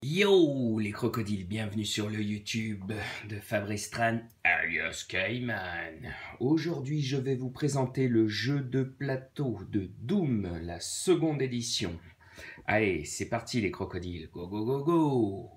Yo les crocodiles, bienvenue sur le YouTube de Fabrice Tran alias Cayman. Aujourd'hui je vais vous présenter le jeu de plateau de Doom, la seconde édition. Allez, c'est parti les crocodiles, go go go go!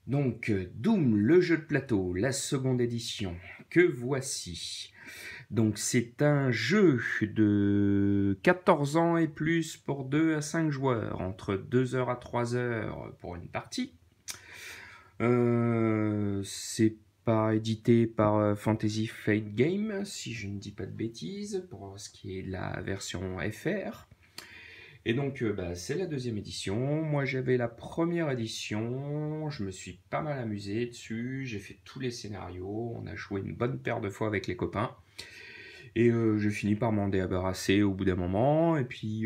Donc, Doom, le jeu de plateau, la seconde édition, que voici. Donc, c'est un jeu de 14 ans et plus pour 2 à 5 joueurs, entre 2 heures à 3 heures pour une partie. C'est pas édité par Fantasy Flight Games, si je ne dis pas de bêtises, pour ce qui est de la version FR. Et donc, c'est la deuxième édition. Moi, j'avais la première édition. Je me suis pas mal amusé dessus. J'ai fait tous les scénarios. On a joué une bonne paire de fois avec les copains. Et j'ai fini par m'en débarrasser au bout d'un moment. Et puis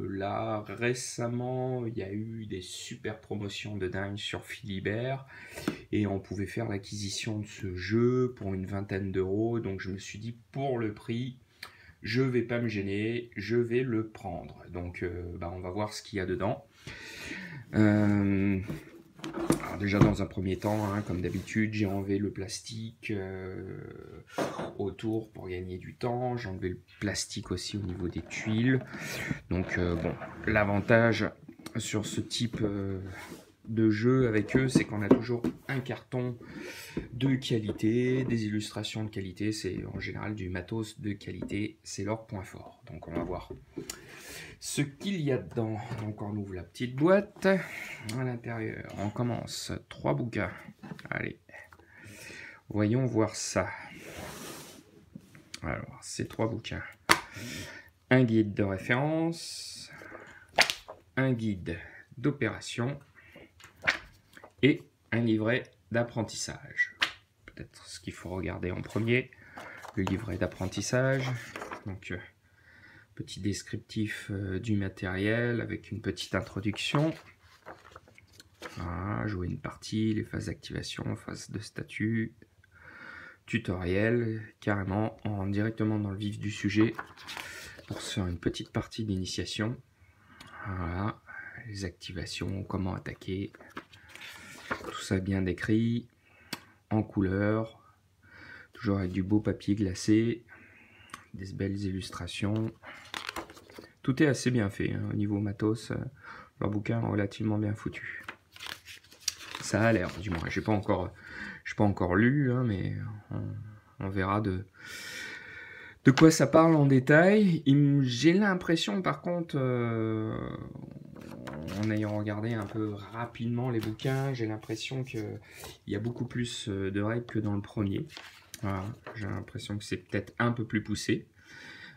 là, récemment, il y a eu des super promotions de dingue sur Philibert. Et on pouvait faire l'acquisition de ce jeu pour une vingtaine d'euros. Donc, je me suis dit, pour le prix, je vais pas me gêner, je vais le prendre. Donc on va voir ce qu'il y a dedans. Alors déjà dans un premier temps, comme d'habitude, j'ai enlevé le plastique autour pour gagner du temps. J'ai enlevé le plastique aussi au niveau des tuiles. Donc l'avantage sur ce type de jeu avec eux, c'est qu'on a toujours un carton de qualité, des illustrations de qualité, c'est en général du matos de qualité, c'est leur point fort. Donc on va voir ce qu'il y a dedans. Donc on ouvre la petite boîte, à l'intérieur on commence, 3 bouquins, allez, voyons voir ça. Alors ces 3 bouquins, un guide de référence, un guide d'opération et un livret d'apprentissage. Peut-être ce qu'il faut regarder en premier, le livret d'apprentissage. Donc, petit descriptif du matériel avec une petite introduction. Voilà, jouer une partie, les phases d'activation, phase de statut, tutoriel, carrément directement dans le vif du sujet pour se faire une petite partie d'initiation. Voilà, les activations, comment attaquer. Tout ça bien décrit, en couleur, toujours avec du beau papier glacé, des belles illustrations. Tout est assez bien fait, au niveau matos, leur bouquin est relativement bien foutu. Ça a l'air, du moins, j'ai pas encore lu, mais on verra de quoi ça parle en détail. J'ai l'impression par contre, en ayant regardé un peu rapidement les bouquins, j'ai l'impression qu'il y a beaucoup plus de règles que dans le premier. Voilà, j'ai l'impression que c'est peut-être un peu plus poussé.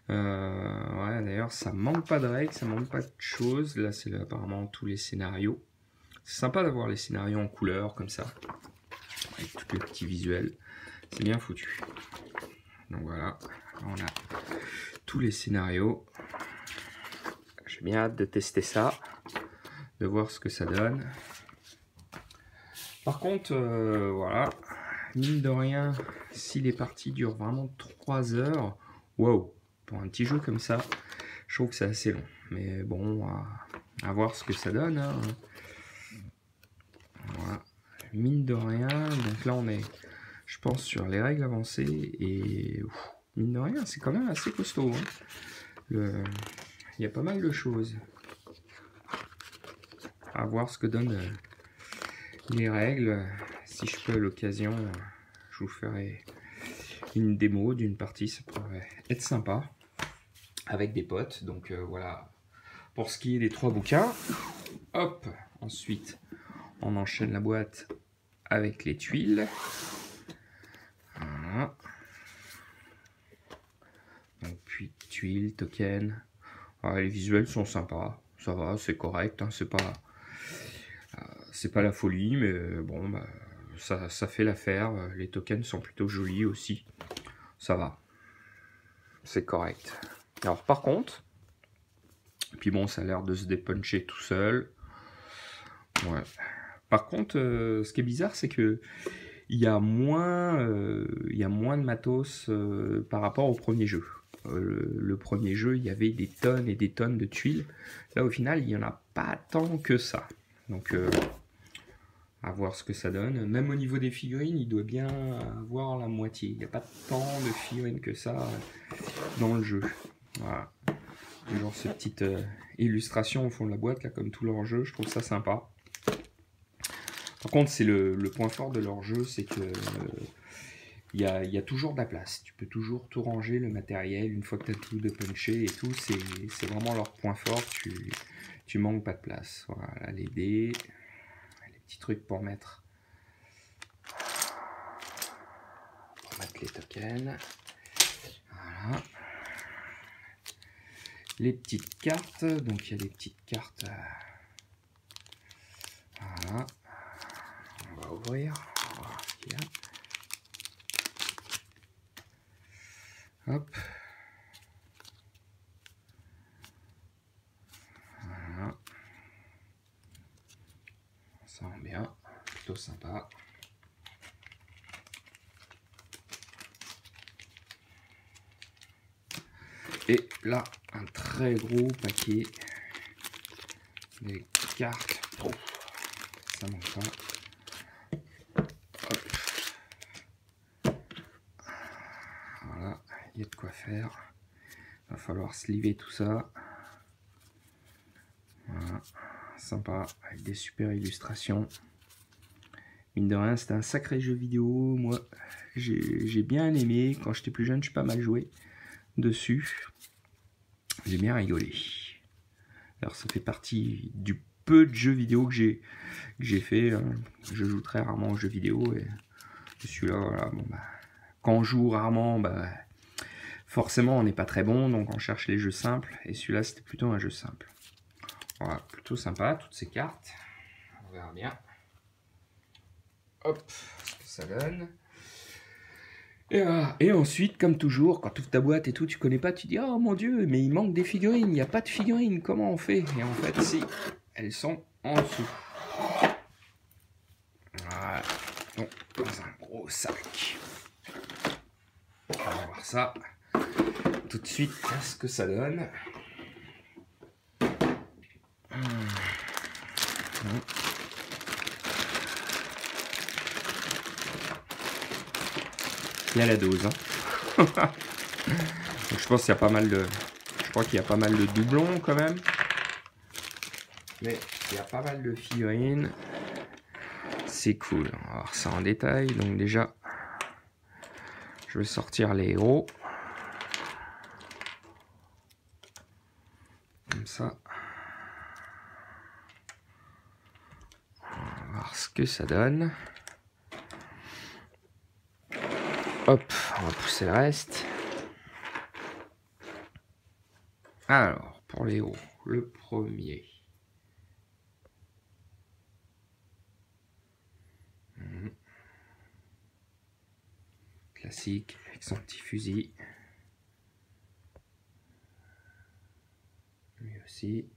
Ouais, d'ailleurs, ça manque pas de règles, ça manque pas de choses. Là, c'est apparemment tous les scénarios. C'est sympa d'avoir les scénarios en couleur comme ça, avec tous les petits visuels. C'est bien foutu. Donc voilà, on a tous les scénarios. J'ai bien hâte de tester ça, de voir ce que ça donne. Par contre, voilà, mine de rien, si les parties durent vraiment 3 heures, wow, pour un petit jeu comme ça, je trouve que c'est assez long. Mais bon, à voir ce que ça donne. Voilà, mine de rien, donc là on est, je pense, sur les règles avancées et mine de rien, c'est quand même assez costaud. Il y a pas mal de choses. À voir ce que donnent les règles. Si je peux à l'occasion, je vous ferai une démo d'une partie, ça pourrait être sympa avec des potes. Donc voilà, pour ce qui est des 3 bouquins. Hop, ensuite on enchaîne la boîte avec les tuiles. Voilà. Donc, puis tuiles, tokens. Alors, les visuels sont sympas, ça va, c'est correct, c'est pas la folie, mais bon, ça fait l'affaire. Les tokens sont plutôt jolis aussi, ça va, c'est correct. Alors par contre, puis bon, ça a l'air de se dépuncher tout seul. Ouais. Par contre, ce qui est bizarre, c'est que il y a moins de matos par rapport au premier jeu. Le premier jeu, il y avait des tonnes et des tonnes de tuiles. Là, au final, il n'y en a pas tant que ça. Donc, à voir ce que ça donne. Même au niveau des figurines, il doit bien avoir la moitié. Il n'y a pas tant de figurines que ça dans le jeu. Voilà. Toujours ces petites illustrations au fond de la boîte, là, comme tout leur jeu. Je trouve ça sympa. Par contre, c'est le point fort de leur jeu, c'est que il y a toujours de la place. Tu peux toujours tout ranger, le matériel, une fois que tu as tout de punché et tout. C'est vraiment leur point fort. Tu manques pas de place. Voilà, les dés, les petits trucs pour mettre les tokens. Voilà. Les petites cartes. Donc, il y a des petites cartes. Voilà. On va ouvrir. On va voir ce qu'il y a. Hop. Voilà. Ça rend bien. Plutôt sympa. Et là, un très gros paquet des cartes. Oh, ça manque pas. Hop. Voilà, il y a de quoi faire. Il va falloir sliver tout ça. Voilà, sympa, avec des super illustrations. Mine de rien, c'était un sacré jeu vidéo. Moi, j'ai bien aimé. Quand j'étais plus jeune, j'ai pas mal joué dessus. J'ai bien rigolé. Alors, ça fait partie du peu de jeux vidéo que j'ai fait. Je joue très rarement aux jeux vidéo. Et celui-là, voilà, bon, bah, quand on joue rarement, bah, forcément, on n'est pas très bon. Donc, on cherche les jeux simples. Et celui-là, c'était plutôt un jeu simple. Voilà, plutôt sympa, toutes ces cartes. On verra bien. Hop, ce que ça donne. Et ensuite, comme toujours, quand tu ouvres ta boîte et tout, tu connais pas, tu dis « Oh mon Dieu, mais il manque des figurines, il n'y a pas de figurines, comment on fait ?» Et en fait, si, elles sont en dessous. Voilà, donc dans un gros sac. On va voir ça tout de suite, ce que ça donne. Il y a la dose. Hein. Donc, je pense qu'il y a pas mal de... Je crois qu'il y a pas mal de doublons quand même. Mais il y a pas mal de figurines. C'est cool. On va voir ça en détail. Donc déjà, je vais sortir les héros. Comme ça. On va voir ce que ça donne. Hop, on va pousser le reste. Alors, pour les héros, le premier. Classique, avec son petit fusil. Lui aussi.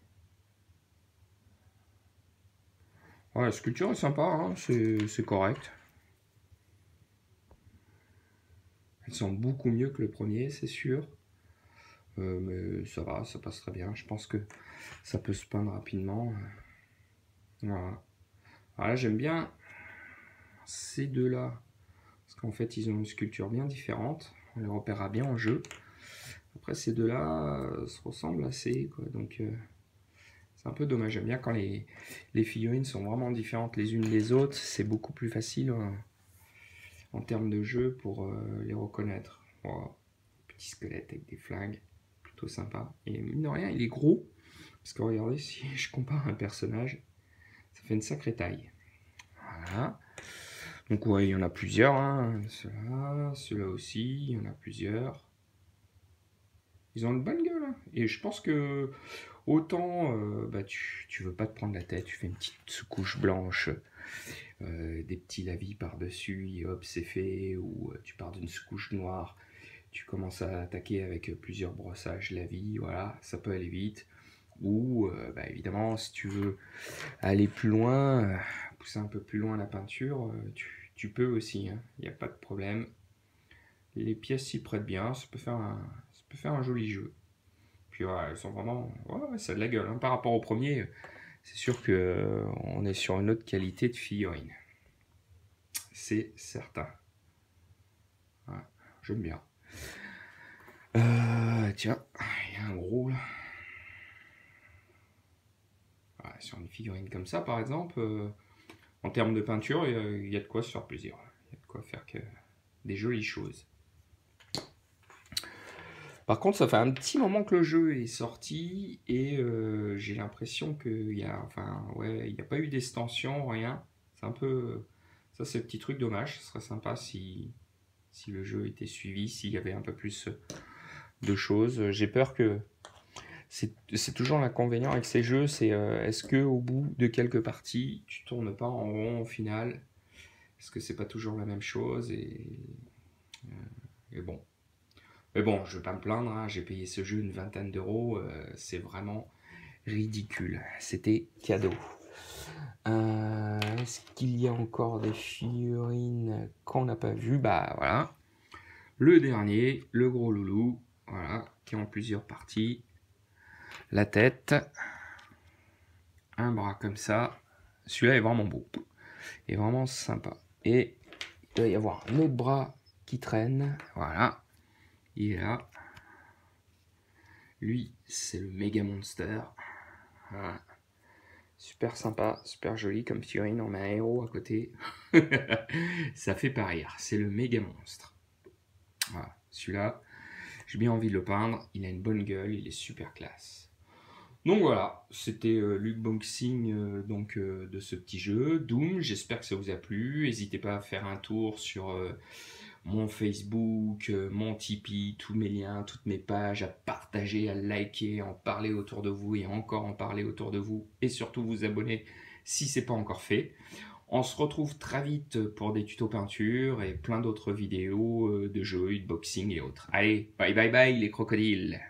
Ouais, la sculpture est sympa, hein, c'est correct. Elles sont beaucoup mieux que le premier, c'est sûr. Mais ça va, ça passe très bien. Je pense que ça peut se peindre rapidement. Voilà. Alors là, j'aime bien ces deux-là. Parce qu'en fait, ils ont une sculpture bien différente. On les repérera bien en jeu. Après, ces deux-là se ressemblent assez, quoi. Donc, c'est un peu dommage. J'aime bien quand les figurines sont vraiment différentes les unes des autres. C'est beaucoup plus facile en termes de jeu pour les reconnaître. Voilà. Petit squelette avec des flingues. Plutôt sympa. Et mine de rien, il est gros. Parce que regardez, si je compare un personnage, ça fait une sacrée taille. Voilà. Donc ouais, il y en a plusieurs. Hein. Ceux-là aussi, il y en a plusieurs. Ils ont une bonne gueule. Hein. Et je pense que autant bah, tu veux pas te prendre la tête, tu fais une petite sous-couche blanche, des petits lavis par-dessus, et hop, c'est fait. Ou tu pars d'une sous-couche noire, tu commences à attaquer avec plusieurs brossages lavis, voilà, ça peut aller vite. Ou bah, évidemment, si tu veux aller plus loin, pousser un peu plus loin la peinture, tu tu peux aussi, il n'y a pas de problème. Les pièces s'y prêtent bien, ça peut faire un joli jeu. Puis ouais, elles sont vraiment... Ouais, ça a de la gueule. Par rapport au premier, c'est sûr que on est sur une autre qualité de figurine. C'est certain. Ouais, j'aime bien. Tiens, il y a un gros là. Ouais, sur une figurine comme ça, par exemple, en termes de peinture, il y a de quoi se faire plaisir. Il y a de quoi faire des jolies choses. Par contre, ça fait un petit moment que le jeu est sorti et j'ai l'impression qu'il y a, il n'y a pas eu d'extension, rien. C'est un peu, ça c'est le petit truc dommage. Ce serait sympa si le jeu était suivi, s'il y avait un peu plus de choses. J'ai peur que c'est toujours l'inconvénient avec ces jeux, c'est est-ce que au bout de quelques parties, tu tournes pas en rond au final? Est-ce que c'est pas toujours la même chose et bon. Mais bon, je vais pas me plaindre, j'ai payé ce jeu une vingtaine d'euros, c'est vraiment ridicule. C'était cadeau. Est-ce qu'il y a encore des figurines qu'on n'a pas vues? Bah voilà. Le dernier, le gros loulou, voilà, qui est en plusieurs parties. La tête, un bras comme ça. Celui-là est vraiment beau. Et vraiment sympa. Et il doit y avoir un autre bras qui traîne. Voilà. Il est là. Lui, c'est le Mega Monster. Voilà. Super sympa, super joli comme figurine. On met un héros à côté. Ça fait pas rire. C'est le Méga Monstre. Voilà. Celui-là, j'ai bien envie de le peindre. Il a une bonne gueule. Il est super classe. Donc voilà, c'était l'unboxing de ce petit jeu, Doom. J'espère que ça vous a plu. N'hésitez pas à faire un tour sur mon Facebook, mon Tipeee, tous mes liens, toutes mes pages, à partager, à liker, à en parler autour de vous et encore en parler autour de vous. Et surtout vous abonner si ce n'est pas encore fait. On se retrouve très vite pour des tutos peinture et plein d'autres vidéos de jeux, unboxing et autres. Allez, bye bye bye les crocodiles!